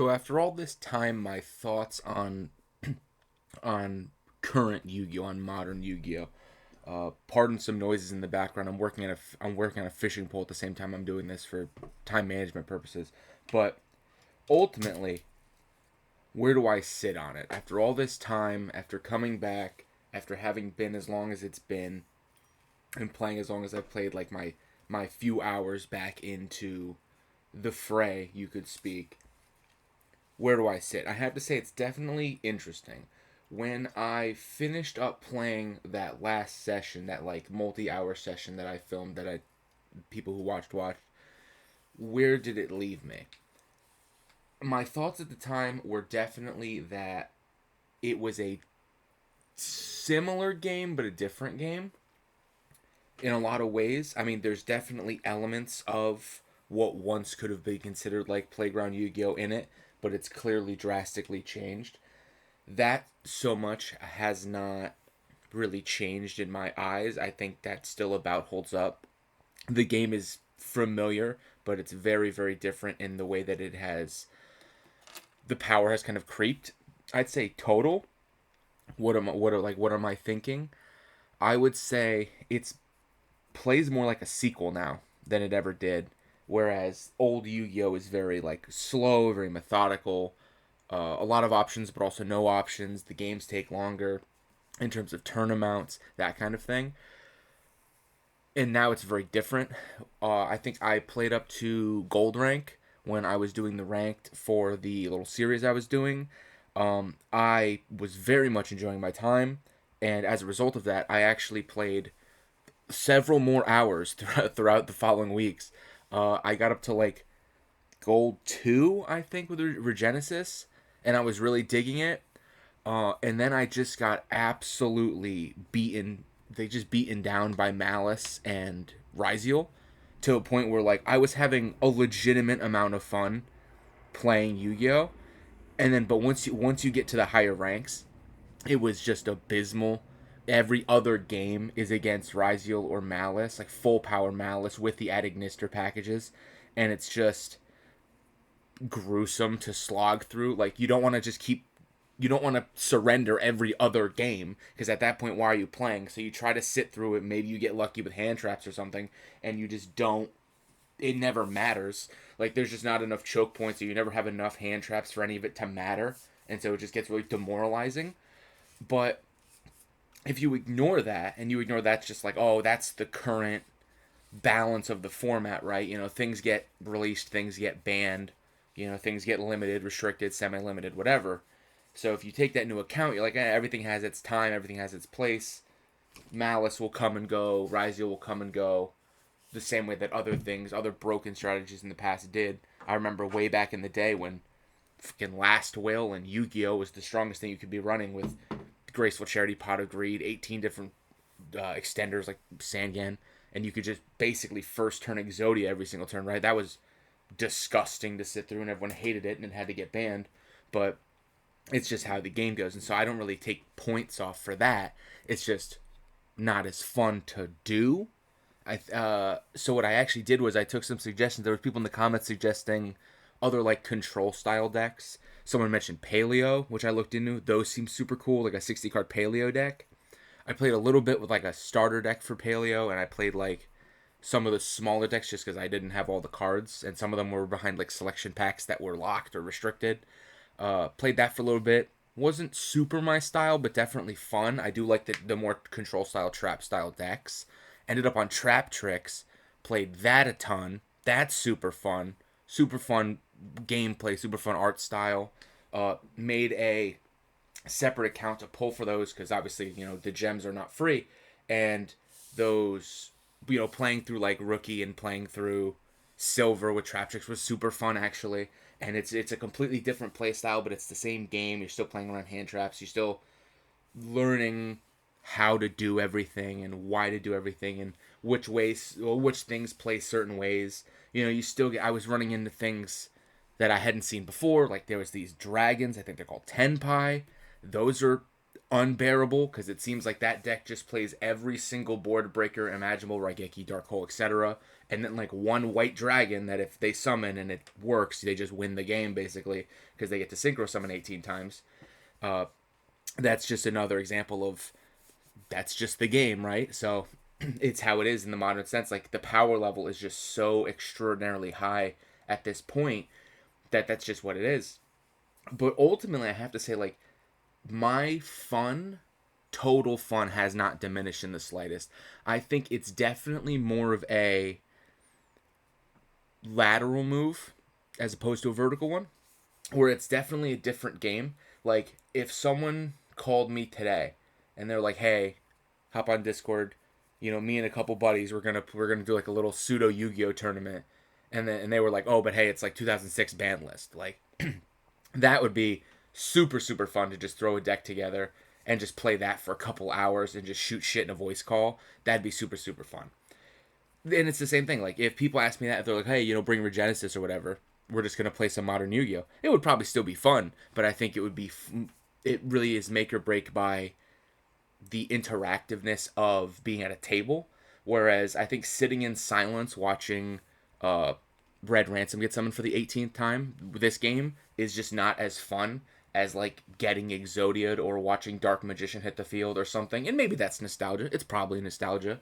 So after all this time, my thoughts on current Yu-Gi-Oh, on modern Yu-Gi-Oh. Pardon some noises in the background. I'm working on a fishing pole at the same time I'm doing this for time management purposes. But ultimately, where do I sit on it after all this time? After coming back, after having been as long as it's been, and playing as long as I've played, like my few hours back into the fray, you could speak. Where do I sit? I have to say it's definitely interesting. When I finished up playing that last session, that like multi-hour session that I filmed, that I people who watched, where did it leave me? My thoughts at the time were definitely that it was a similar game but a different game in a lot of ways. I mean, there's definitely elements of what once could have been considered like Playground Yu-Gi-Oh in it, but it's clearly drastically changed. That so much has not really changed in my eyes. I think that still about holds up. The game is familiar, but it's very, very different in the way that it has the power has kind of creeped. I'd say total. What am I thinking? I would say it's plays more like a sequel now than it ever did. Whereas old Yu-Gi-Oh is very like slow, very methodical, a lot of options, but also no options. The games take longer in terms of turn amounts, that kind of thing. And now it's very different. I think I played up to gold rank when I was doing the ranked for the little series I was doing. I was very much enjoying my time, and as a result of that, I actually played several more hours throughout the following weeks. I got up to like gold 2, I think, with Regenesis, and I was really digging it. And then I just got absolutely beaten. They just beaten down by Malice and Ryziel to a point where like I was having a legitimate amount of fun playing Yu-Gi-Oh. And then, but once you get to the higher ranks, it was just abysmal. Every other game is against Ryziel or Malice, like full power Malice with the added Nister packages, and it's just gruesome to slog through. Like you don't want to surrender every other game because at that point, why are you playing? So you try to sit through it. Maybe you get lucky with hand traps or something, and you just don't. It never matters. Like there's just not enough choke points, so you never have enough hand traps for any of it to matter, and so it just gets really demoralizing. But if you ignore that and you ignore that's just like, oh, that's the current balance of the format, right? You know, things get released, things get banned, you know, things get limited, restricted, semi-limited, whatever. So if you take that into account, you're like, everything has its time, everything has its place. Malice will come and go, Ryziel will come and go, the same way that other things, other broken strategies in the past did. I remember way back in the day when fucking Last Will and Yu-Gi-Oh was the strongest thing you could be running with Graceful Charity, Pot of Greed, 18 different extenders like Sangan, and you could just basically first turn Exodia every single turn, right? That was disgusting to sit through, and everyone hated it, and it had to get banned. But it's just how the game goes, and so I don't really take points off for that. It's just not as fun to do. So what I actually did was I took some suggestions. There were people in the comments suggesting other like control style decks. Someone mentioned Paleo, which I looked into. Those seem super cool, like a 60 card Paleo deck. I played a little bit with like a starter deck for Paleo, and I played like some of the smaller decks just because I didn't have all the cards, and some of them were behind like selection packs that were locked or restricted. Played that for a little bit. Wasn't super my style, but definitely fun. I do like the more control style, trap style decks. Ended up on Trap Tricks. Played that a ton. That's super fun. Super fun gameplay, super fun art style. Made a separate account to pull for those because obviously, you know, the gems are not free. And those, you know, playing through like Rookie and playing through Silver with Trap Tricks was super fun actually. And it's a completely different play style, but it's the same game. You're still playing around hand traps. You're still learning how to do everything and why to do everything and which ways or which things play certain ways. You know, you still get. I was running into things that I hadn't seen before. Like there was these dragons. I think they're called Tenpai. Those are unbearable because it seems like that deck just plays every single board breaker imaginable, Raigeki, Dark Hole, etc. And then like one white dragon that if they summon and it works, they just win the game basically because they get to synchro summon 18 times. Uh, that's just another example of that's just the game, right? So it's how it is in the modern sense. Like the power level is just so extraordinarily high at this point that that's just what it is. But ultimately, I have to say, like, my fun, total fun, has not diminished in the slightest. I think it's definitely more of a lateral move as opposed to a vertical one, where it's definitely a different game. Like, if someone called me today and they're like, "Hey, hop on Discord, me and a couple buddies, we're gonna do like a little pseudo Yu-Gi-Oh tournament," and they were like, "Oh, but hey, it's like 2006 ban list," like that would be super super fun to just throw a deck together and just play that for a couple hours and just shoot shit in a voice call. That'd be super super fun. And it's the same thing. Like if people ask me that, if they're like, "Hey, bring Regenesis or whatever, we're just gonna play some modern Yu-Gi-Oh," it would probably still be fun, but I think it really is make or break by the interactiveness of being at a table. Whereas I think sitting in silence watching uh, Red Ransom get summoned for the 18th time this game is just not as fun as like getting Exodia'd or watching Dark Magician hit the field or something. And maybe that's nostalgia. It's probably nostalgia.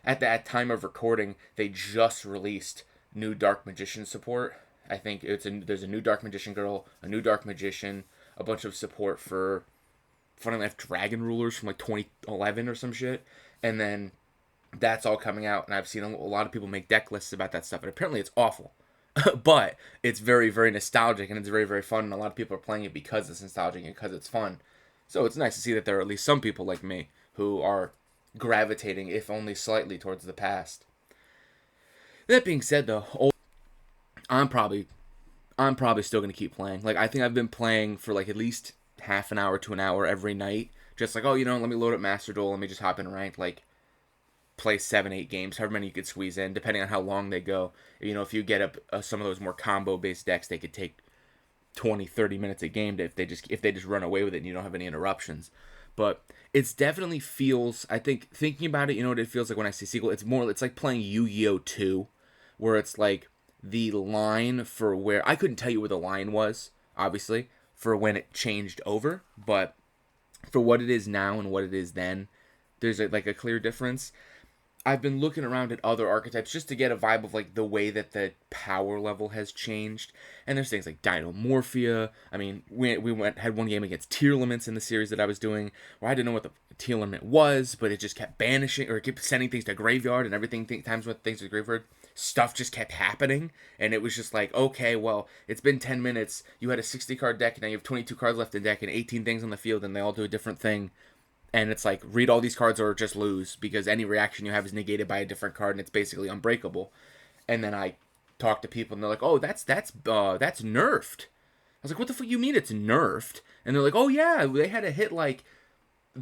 At that time of recording, they just released new Dark Magician support. I think there's a new Dark Magician girl, a new Dark Magician, a bunch of support for Funny Life Dragon Rulers from like 2011 or some shit, and then that's all coming out. And I've seen a lot of people make deck lists about that stuff, and apparently it's awful. But it's very, very nostalgic, and it's very, very fun, and a lot of people are playing it because it's nostalgic and because it's fun. So it's nice to see that there are at least some people like me who are gravitating, if only slightly, towards the past. That being said, though, I'm probably I'm probably still gonna keep playing. Like I think I've been playing for like at least half an hour to an hour every night. Just like, oh, let me load up Master Duel, let me just hop in ranked, like play 7, 8 games, however many you could squeeze in, depending on how long they go. If you get up some of those more combo based decks, they could take 20, 30 minutes a game if they just run away with it and you don't have any interruptions. But it's definitely feels, I think, thinking about it, you know what it feels like when I say sequel? It's like playing Yu-Gi-Oh! 2, where it's like the line for where, I couldn't tell you where the line was, obviously, for when it changed over, but for what it is now and what it is then, there's like a clear difference. I've been looking around at other archetypes just to get a vibe of like the way that the power level has changed. And there's things like Dinomorphia. I mean, we had one game against tier limits in the series that I was doing where I didn't know what the tier limit was, but it just kept banishing or it kept sending things to graveyard, and everything times with things to graveyard, stuff just kept happening, and it was just like, okay, well, it's been 10 minutes. You had a 60 card deck, and now you have 22 cards left in deck and 18 things on the field, and they all do a different thing. And it's like, read all these cards or just lose, because any reaction you have is negated by a different card, and it's basically unbreakable. And then I talk to people, and they're like, "Oh, that's nerfed." I was like, "What the fuck you mean it's nerfed?" And they're like, "Oh yeah, they had a hit like,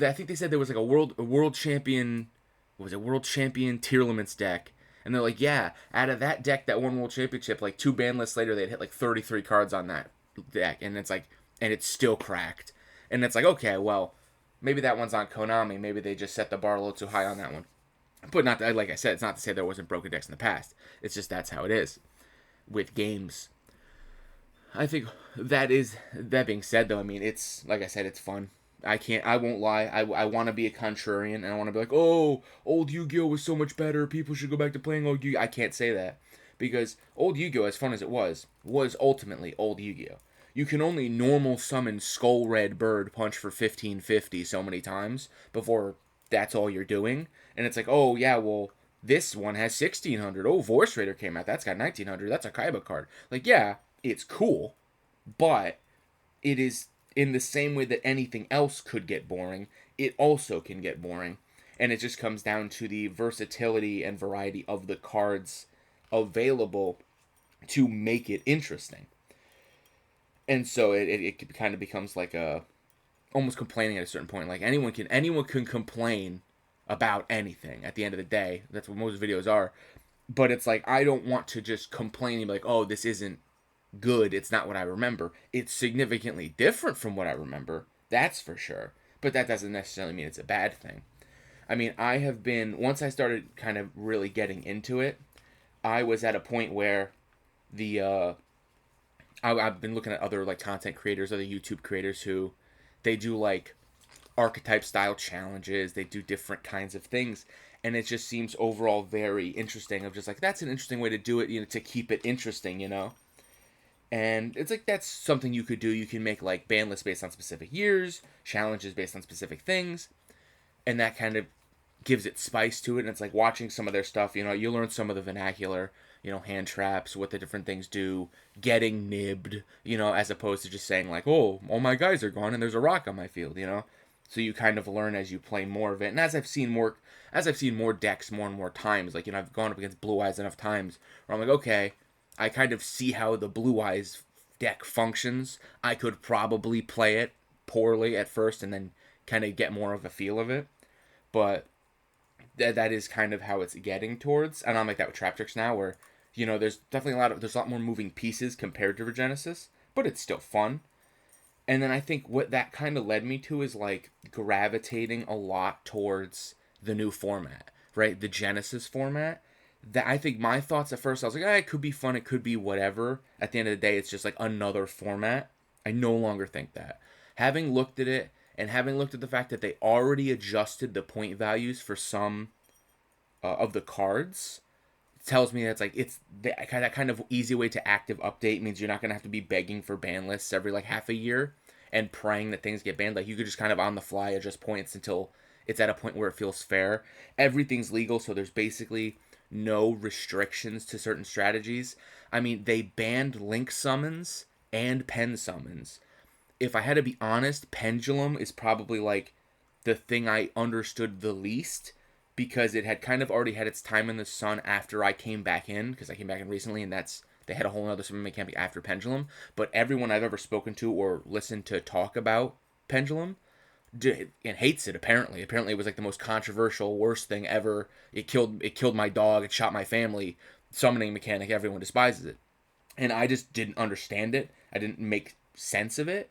I think they said there was like a world champion, what was it, world champion tier limits deck." And they're like, "Yeah, out of that deck that won world championship, like 2 ban lists later, they'd hit like 33 cards on that deck, and it's like, and it's still cracked." And it's like, okay, well, maybe that one's on Konami. Maybe they just set the bar a little too high on that one. But not like I said, it's not to say there wasn't broken decks in the past. It's just that's how it is with games. I think that being said, though, I mean, it's like I said, it's fun. I won't lie. I want to be a contrarian, and I want to be like, oh, old Yu-Gi-Oh was so much better. People should go back to playing old Yu-Gi-Oh. I can't say that, because old Yu-Gi-Oh, as fun as it was ultimately old Yu-Gi-Oh. You can only normal summon Skull Red Bird Punch for 1550 so many times before that's all you're doing. And it's like, oh yeah, well, this one has 1600. Oh, Voice Raider came out. That's got 1900. That's a Kaiba card. Like, yeah, it's cool, but it is in the same way that anything else could get boring, it also can get boring. And it just comes down to the versatility and variety of the cards available to make it interesting. And so it kind of becomes like a almost complaining at a certain point. Like anyone can complain about anything at the end of the day. That's what most videos are. But it's like, I don't want to just complain and be like, oh, this isn't good. It's not what I remember. It's significantly different from what I remember. That's for sure. but that doesn't necessarily mean it's a bad thing. I mean, I have been, once I started kind of really getting into it, I was at a point where the I've been looking at other like content creators, other YouTube creators who they do like archetype style challenges, they do different kinds of things, and it just seems overall very interesting. Of just like, that's an interesting way to do it, to keep it interesting, And it's like, that's something you could do. You can make like ban lists based on specific years, challenges based on specific things, and that kind of gives it spice to it. And it's like watching some of their stuff, you learn some of the vernacular, hand traps, what the different things do, getting nibbed, as opposed to just saying like, oh, all my guys are gone and there's a rock on my field. So you kind of learn as you play more of it. And as I've seen more decks more and more times, like, I've gone up against Blue Eyes enough times where I'm like, okay, I kind of see how the Blue Eyes deck functions. I could probably play it poorly at first and then kind of get more of a feel of it. But that is kind of how it's getting towards. And I'm like that with Trap Tricks now, where there's definitely there's a lot more moving pieces compared to Regenesis, but it's still fun. And then I think what that kind of led me to is like gravitating a lot towards the new format, right? The Genesis format. That I think my thoughts at first, I was like, it could be fun, it could be whatever. At the end of the day, it's just like another format. I no longer think that. Having looked at it and having looked at the fact that they already adjusted the point values for some of the cards, tells me that that kind of easy way to active update means you're not going to have to be begging for ban lists every like half a year and praying that things get banned. Like, you could just kind of on the fly adjust points until it's at a point where it feels fair. Everything's legal, so there's basically no restrictions to certain strategies. I mean, they banned link summons and pen summons. If I had to be honest, Pendulum is probably like the thing I understood the least, because it had kind of already had its time in the sun after I came back in, because I came back in recently, and they had a whole other summon mechanic after Pendulum. But everyone I've ever spoken to or listened to talk about Pendulum and hates it. Apparently it was like the most controversial, worst thing ever. It killed my dog, it shot my family. Summoning mechanic, everyone despises it, and I just didn't understand it. I didn't make sense of it,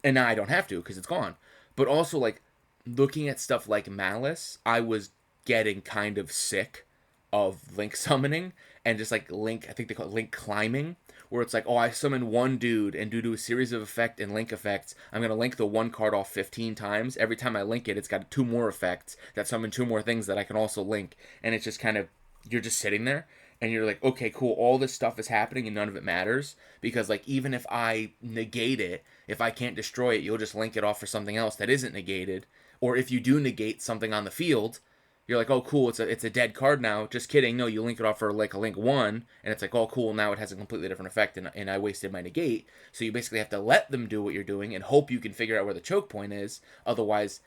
and now I don't have to because it's gone. But also, like, looking at stuff like Malice, I was getting kind of sick of link summoning and just like link, I think they call it link climbing, where it's like, oh, I summon one dude, and due to a series of effect and link effects, I'm going to link the one card off 15 times. Every time I link it, it's got two more effects that summon two more things that I can also link. And it's just kind of, you're just sitting there and you're like, okay, cool, all this stuff is happening and none of it matters, because like, even if I negate it, if I can't destroy it, you'll just link it off for something else that isn't negated. Or if you do negate something on the field, you're like, oh, cool, it's a dead card now. Just kidding. No, you link it off for like a link 1, and it's like, oh, cool, now it has a completely different effect, and I wasted my negate. So you basically have to let them do what you're doing and hope you can figure out where the choke point is. Otherwise,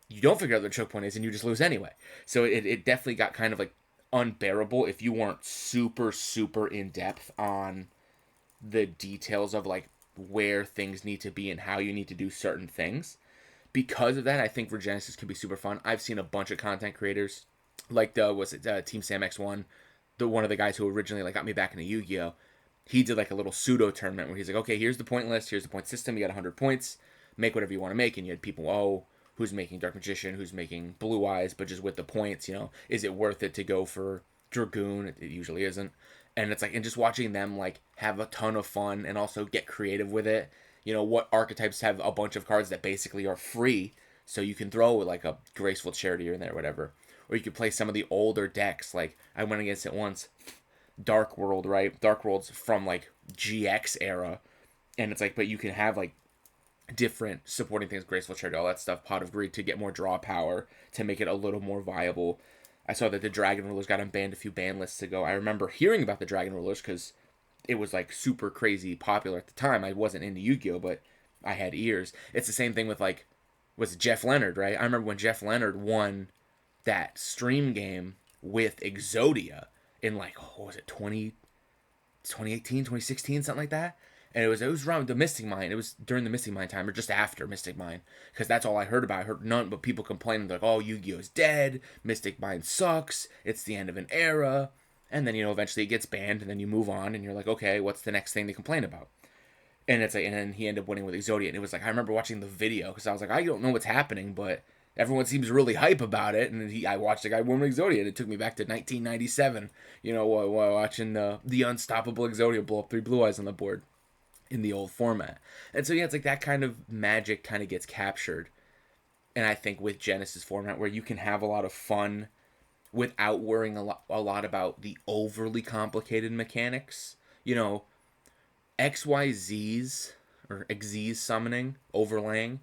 you don't figure out where the choke point is, and you just lose anyway. So it definitely got kind of like unbearable if you weren't super, super in depth on the details of like where things need to be and how you need to do certain things. Because of that, I think Regenesis can be super fun. I've seen a bunch of content creators, like Team Sam X1, one of the guys who originally like got me back into Yu-Gi-Oh. He did like a little pseudo tournament where he's like, okay, here's the point list, here's the point system. You got 100 points, make whatever you want to make. And you had people, oh, who's making Dark Magician, who's making Blue Eyes, but just with the points, is it worth it to go for Dragoon? It usually isn't. And it's like, and just watching them like have a ton of fun and also get creative with it. What archetypes have a bunch of cards that basically are free, so you can throw like a Graceful Charity in there or whatever. Or you could play some of the older decks. Like, I went against it once, Dark World, right? Dark World's from like GX era, and it's like, but you can have like different supporting things, Graceful Charity, all that stuff, Pot of Greed, to get more draw power, to make it a little more viable. I saw that the Dragon Rulers got unbanned a few ban lists ago. I remember hearing about the Dragon Rulers because it was like super crazy popular at the time. I wasn't into Yu-Gi-Oh, but I had ears. It's the same thing with like, was Jeff Leonard, right? I remember when Jeff Leonard won that stream game with Exodia in like, what was it, 2018, 2016, something like that. And it was around the Mystic Mine. It was during the Mystic Mine time, or just after Mystic Mine, because that's all I heard about. I heard none but people complaining like, oh, Yu-Gi-Oh is dead, Mystic Mine sucks, it's the end of an era. And then, eventually it gets banned, and then you move on, and you're like, okay, what's the next thing to complain about? And it's like, and then he ended up winning with Exodia. And it was like, I remember watching the video because I was like, I don't know what's happening, but everyone seems really hype about it. And I watched the guy win with Exodia, and it took me back to 1997. While watching the unstoppable Exodia blow up 3 blue eyes on the board in the old format. And so yeah, it's like that kind of magic kind of gets captured. And I think with Genesis format, where you can have a lot of fun without worrying a lot about the overly complicated mechanics. XYZ's or XZ's summoning, overlaying,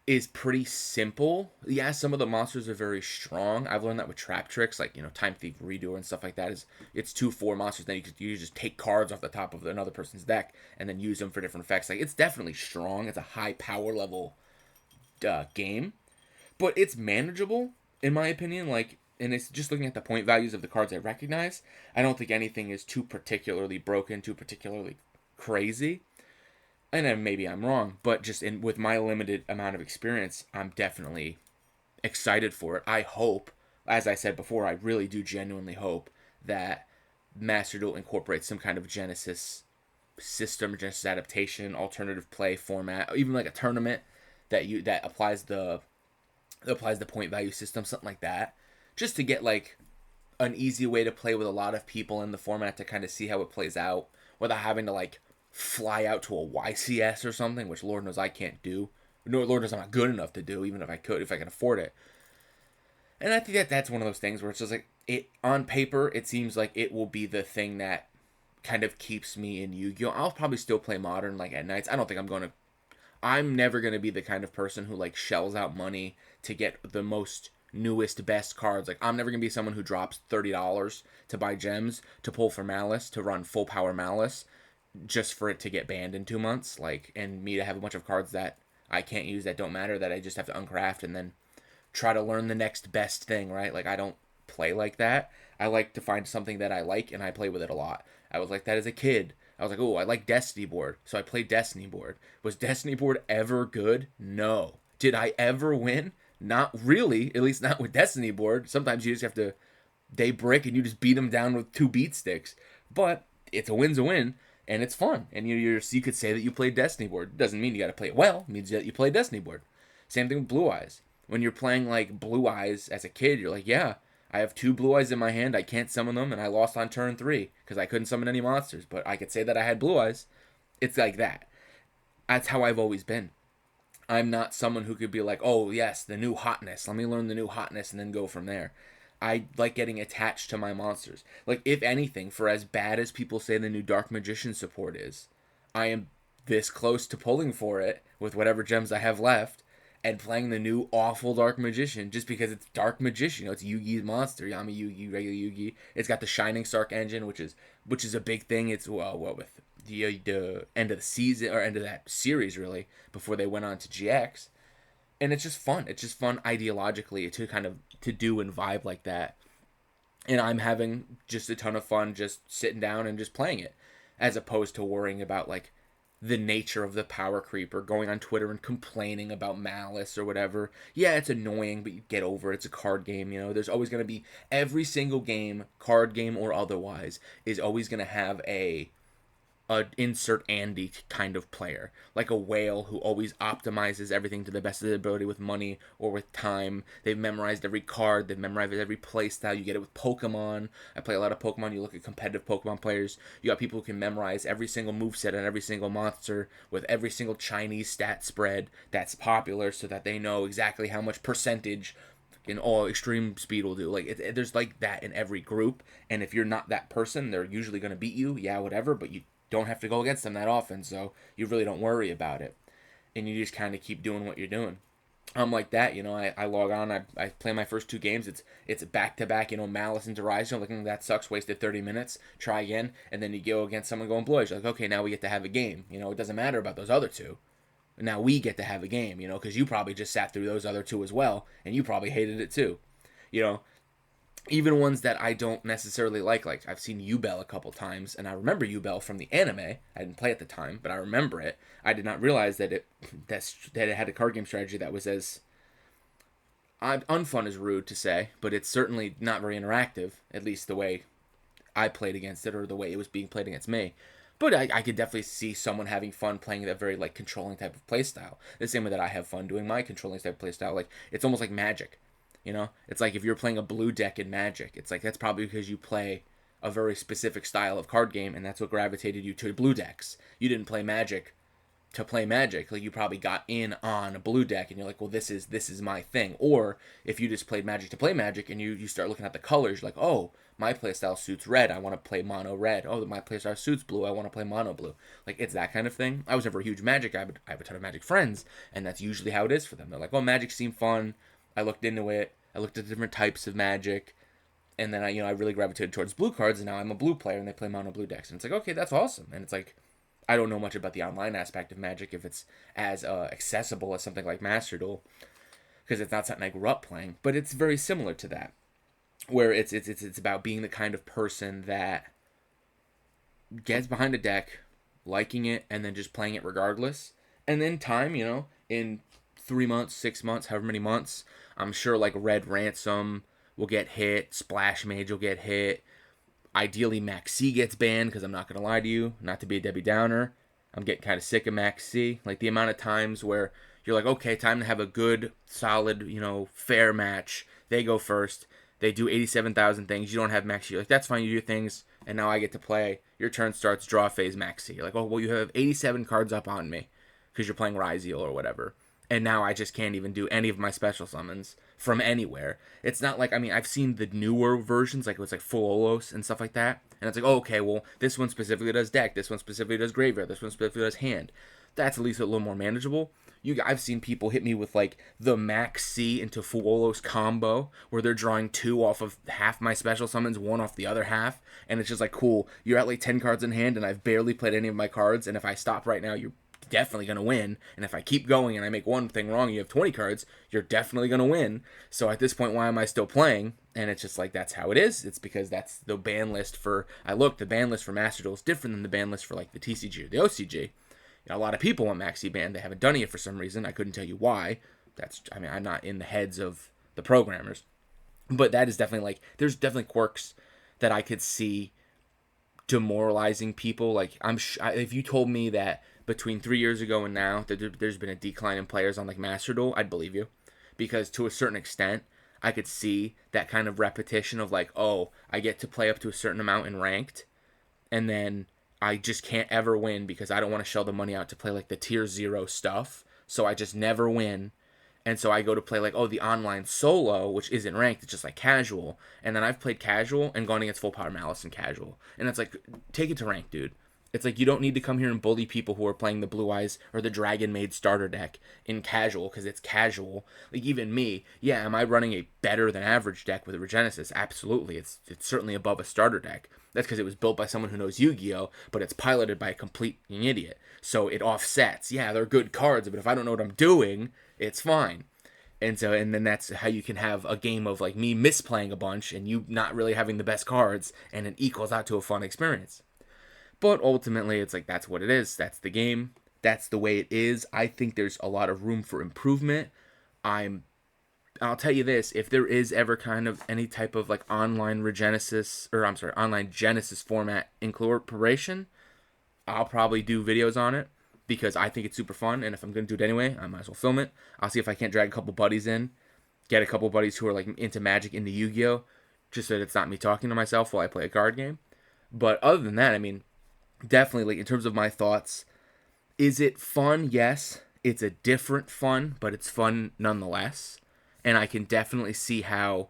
is pretty simple. Yeah, some of the monsters are very strong. I've learned that with trap tricks, like, Time Thief Redo and stuff like that. It's 2/4 monsters. Then you just take cards off the top of another person's deck and then use them for different effects. Like, it's definitely strong. It's a high power level game, but it's manageable in my opinion. Like, and it's just looking at the point values of the cards I recognize. I don't think anything is too particularly broken, too particularly crazy. And then maybe I'm wrong, but just with my limited amount of experience, I'm definitely excited for it. I hope, as I said before, I really do genuinely hope that Master Duel incorporates some kind of Genesis system, Genesis adaptation, alternative play format, even like a tournament that applies the point value system, something like that, just to get like an easy way to play with a lot of people in the format to kind of see how it plays out without having to like fly out to a YCS or something, which Lord knows I can't do. No, Lord knows I'm not good enough to do, even if I could, if I can afford it. And I think that's one of those things where it's just like, it on paper, it seems like it will be the thing that kind of keeps me in Yu-Gi-Oh. I'll probably still play Modern like at nights. I don't think I'm never gonna be the kind of person who like shells out money to get the most newest best cards. Like, I'm never gonna be someone who drops $30 to buy gems to pull for Malice, to run full power Malice, just for it to get banned in 2 months, like, and me to have a bunch of cards that I can't use, that don't matter, that I just have to uncraft and then try to learn the next best thing, right? Like, I don't play like that. I like to find something that I like and I play with it a lot. I was like that as a kid. I was like, oh, I like Destiny board, so I played Destiny board. Was Destiny board ever good? No. Did I ever win? Not really, at least not with Destiny board. Sometimes you just have to they brick and you just beat them down with 2 beat sticks. But it's a win's a win, and it's fun. And you could say that you played Destiny board. Doesn't mean you got to play it well. It means that you play Destiny board. Same thing with Blue Eyes. When you're playing like Blue Eyes as a kid, you're like, yeah, I have 2 Blue Eyes in my hand. I can't summon them, and I lost on turn 3 because I couldn't summon any monsters. But I could say that I had Blue Eyes. It's like that. That's how I've always been. I'm not someone who could be like, oh, yes, the new hotness. Let me learn the new hotness and then go from there. I like getting attached to my monsters. Like, if anything, for as bad as people say the new Dark Magician support is, I am this close to pulling for it with whatever gems I have left and playing the new awful Dark Magician just because it's Dark Magician. It's Yugi's monster, Yami Yugi, regular Yugi. It's got the Shining Sark engine, which is a big thing. It's with the end of the season, or end of that series really, before they went on to GX. And it's just fun. It's just fun ideologically to kind of to do and vibe like that. And I'm having just a ton of fun just sitting down and just playing it, as opposed to worrying about like the nature of the power creep or going on Twitter and complaining about Malice or whatever. Yeah, it's annoying, but you get over it. It's a card game, There's always going to be, every single game, card game or otherwise, is always going to have a insert Andy kind of player, like a whale who always optimizes everything to the best of their ability with money or with time. They've memorized every card, they've memorized every play style. You get it with Pokemon. I play a lot of Pokemon. You look at competitive Pokemon players, you got people who can memorize every single moveset and every single monster with every single Chinese stat spread that's popular, so that they know exactly how much percentage in all extreme speed will do. Like, there's like that in every group, and if you're not that person, they're usually going to beat you, yeah, whatever, but you don't have to go against them that often, so you really don't worry about it. And you just kind of keep doing what you're doing. I'm like that, I log on, I play my first 2 games, it's back to back, Malice into Rise, looking, that sucks, wasted 30 minutes, try again, and then you go against someone going Blue Eyes, you're like, okay, now we get to have a game, it doesn't matter about those other 2. Now we get to have a game, because you probably just sat through those other 2 as well, and you probably hated it too, you know, even ones that I don't necessarily like I've seen Yubel a couple times, and I remember Yubel from the anime. I didn't play at the time, but I remember it. I did not realize that it had a card game strategy that was as unfun is rude to say, but it's certainly not very interactive, at least the way I played against it or the way it was being played against me. But I could definitely see someone having fun playing that very like controlling type of play style. The same way that I have fun doing my controlling type of play style. Like it's almost like Magic, you know. It's like if you're playing a blue deck in Magic, it's like that's probably because you play a very specific style of card game, and that's what gravitated you to blue decks. You didn't play Magic to play Magic. Like you probably got in on a blue deck and you're like, well, this is my thing. Or if you just played Magic to play Magic and you start looking at the colors, you're like, oh, my playstyle suits red, I want to play mono red. Oh, my playstyle suits blue, I want to play mono blue. Like it's that kind of thing. I was never a huge Magic guy, but I have a ton of Magic friends, and that's usually how it is for them. They're like, oh, Magic seemed fun. I looked into it. I looked at the different types of Magic, and then I really gravitated towards blue cards, and now I'm a blue player, and they play mono blue decks, and it's like, okay, that's awesome. And it's like, I don't know much about the online aspect of Magic, if it's as accessible as something like Master Duel, because it's not something I grew up playing, but it's very similar to that, where it's about being the kind of person that gets behind a deck, liking it, and then just playing it regardless. And then time, in 3 months, 6 months, however many months, I'm sure like Red Ransom will get hit, Splash Mage will get hit. Ideally, Max C gets banned, because I'm not going to lie to you, not to be a Debbie Downer. I'm getting kind of sick of Max C. Like the amount of times where you're like, okay, time to have a good, solid, fair match. They go first. They do 87,000 things. You don't have Max C. You're like, that's fine. You do things. And now I get to play. Your turn starts, draw phase, Max C. You're like, oh, well, you have 87 cards up on me because you're playing Ryzeal or whatever. And now I just can't even do any of my special summons from anywhere. It's not like, I've seen the newer versions, like it was like Full Olos and stuff like that. And it's like, oh, okay, well, this one specifically does deck, this one specifically does graveyard, this one specifically does hand. That's at least a little more manageable. I've seen people hit me with like the Max C into Full Olos combo, where they're drawing two off of half my special summons, one off the other half. And it's just like, cool, you're at like 10 cards in hand, and I've barely played any of my cards. And if I stop right now, you're definitely going to win. And if I keep going and I make one thing wrong, you have 20 cards, you're definitely going to win. So at this point, why am I still playing? And it's just like, that's how it is. It's because that's the ban list for, the ban list for Master Duel is different than the ban list for like the TCG or the OCG. A lot of people want Maxi banned. They haven't done it yet for some reason. I couldn't tell you why. I'm not in the heads of the programmers. But that is definitely like, there's definitely quirks that I could see demoralizing people. Like, if you told me that between 3 years ago and now that there's been a decline in players on like Master Duel, I'd believe you, because to a certain extent I could see that kind of repetition of like, oh, I get to play up to a certain amount in ranked, and then I just can't ever win because I don't want to shell the money out to play like the tier 0 stuff, so I just never win. And so I go to play like, oh, the online solo, which isn't ranked, it's just like casual. And then I've played casual and gone against Full Power Malice in casual. And it's like, take it to rank, dude. It's like, you don't need to come here and bully people who are playing the Blue Eyes or the Dragon Maid starter deck in casual, because it's casual. Like, even me, yeah, am I running a better than average deck with a Regenesis? Absolutely. It's certainly above a starter deck. That's because it was built by someone who knows Yu-Gi-Oh, but it's piloted by a complete idiot. So it offsets. Yeah, they're good cards, but if I don't know what I'm doing, it's fine. And then that's how you can have a game of like me misplaying a bunch and you not really having the best cards, and it equals out to a fun experience. But ultimately, it's like, that's what it is. That's the game. That's the way it is. I think there's a lot of room for improvement. I'll tell you this, if there is ever kind of any type of like online Genesis format incorporation, I'll probably do videos on it, because I think it's super fun, and if I'm going to do it anyway, I might as well film it. I'll see if I can't drag a couple buddies in, get a couple buddies who are like into Magic, into Yu-Gi-Oh, just so that it's not me talking to myself while I play a card game. But other than that, definitely, like, in terms of my thoughts, is it fun? Yes. It's a different fun, but it's fun nonetheless. And I can definitely see how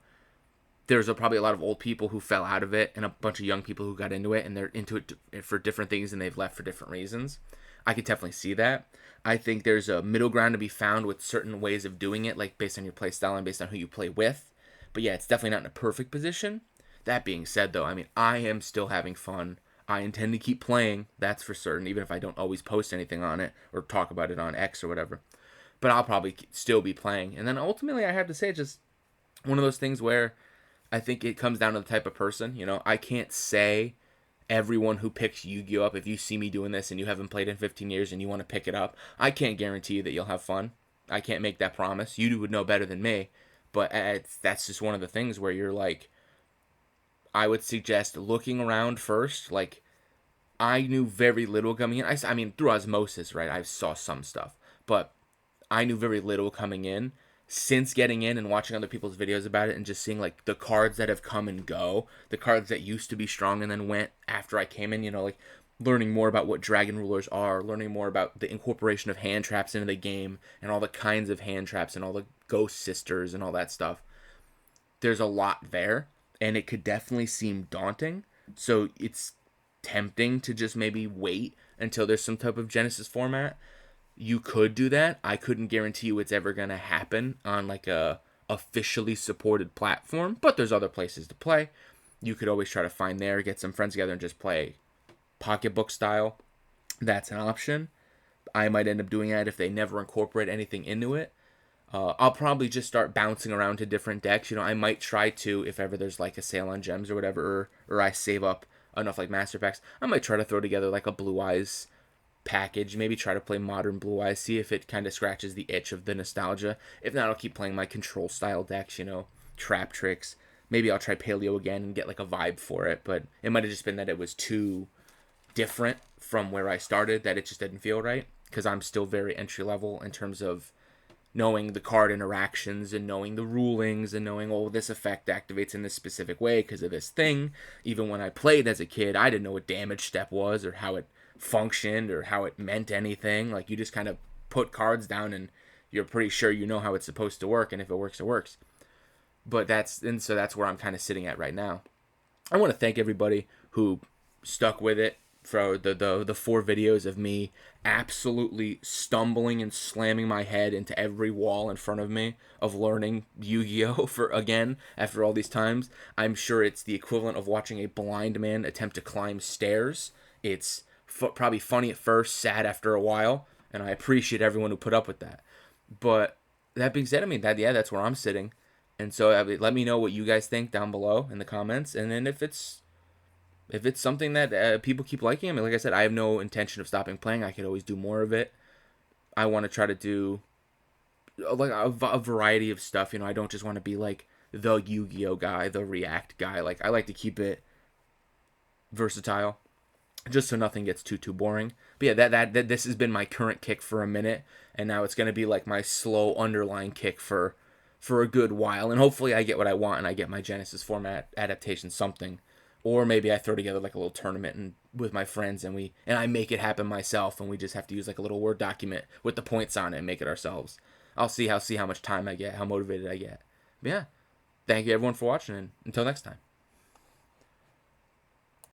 there's probably a lot of old people who fell out of it and a bunch of young people who got into it, and they're into it for different things and they've left for different reasons. I could definitely see that. I think there's a middle ground to be found with certain ways of doing it, like based on your play style and based on who you play with. But yeah, it's definitely not in a perfect position. That being said, though, I am still having fun. I intend to keep playing, that's for certain, even if I don't always post anything on it or talk about it on X or whatever. But I'll probably still be playing. And then ultimately, I have to say, just one of those things where I think it comes down to the type of person. I can't say everyone who picks Yu-Gi-Oh up, if you see me doing this and you haven't played in 15 years and you want to pick it up, I can't guarantee you that you'll have fun. I can't make that promise. You would know better than me. But that's just one of the things where you're like, I would suggest looking around first, like I knew very little coming in. I mean, through osmosis, right? I saw some stuff, but I knew very little coming in. Since getting in and watching other people's videos about it and just seeing like the cards that have come and go, the cards that used to be strong and then went after I came in, like learning more about what dragon rulers are, learning more about the incorporation of hand traps into the game and all the kinds of hand traps and all the ghost sisters and all that stuff. There's a lot there, and it could definitely seem daunting. So it's tempting to just maybe wait until there's some type of Genesis format. You could do that. I couldn't guarantee you it's ever going to happen on like a officially supported platform, but there's other places to play. You could always try to find there, get some friends together and just play pocketbook style. That's an option. I might end up doing that if they never incorporate anything into it. I'll probably just start bouncing around to different decks. I might try to, if ever there's like a sale on gems or whatever, or I save up enough like master packs, I might try to throw together like a Blue Eyes package. Maybe try to play modern Blue Eyes, see if it kind of scratches the itch of the nostalgia. If not, I'll keep playing my control style decks, trap tricks. Maybe I'll try Paleo again and get like a vibe for it, but it might have just been that it was too different from where I started, that it just didn't feel right, because I'm still very entry level in terms of knowing the card interactions and knowing the rulings and knowing, oh, this effect activates in this specific way because of this thing. Even when I played as a kid, I didn't know what damage step was or how it functioned or how it meant anything. Like, you just kind of put cards down and you're pretty sure you know how it's supposed to work, and if it works, it works. So that's where I'm kind of sitting at right now. I want to thank everybody who stuck with it for the 4 videos of me absolutely stumbling and slamming my head into every wall in front of me of learning Yu-Gi-Oh! For again after all these times. I'm sure it's the equivalent of watching a blind man attempt to climb stairs. It's probably funny at first, sad after a while, and I appreciate everyone who put up with that. But that being said, I mean, that's where I'm sitting. And so let me know what you guys think down below in the comments, and then if it's something that people keep liking, I mean, like I said, I have no intention of stopping playing. I could always do more of it. I want to try to do like a variety of stuff. I don't just want to be like the Yu-Gi-Oh guy, the React guy. Like, I like to keep it versatile, just so nothing gets too boring. But yeah, that this has been my current kick for a minute, and now it's gonna be like my slow underlying kick for a good while, and hopefully I get what I want and I get my Genesis format adaptation something. Or maybe I throw together like a little tournament and with my friends, and I make it happen myself, and we just have to use like a little Word document with the points on it and make it ourselves. I'll see how much time I get, how motivated I get. But yeah, thank you everyone for watching, and until next time.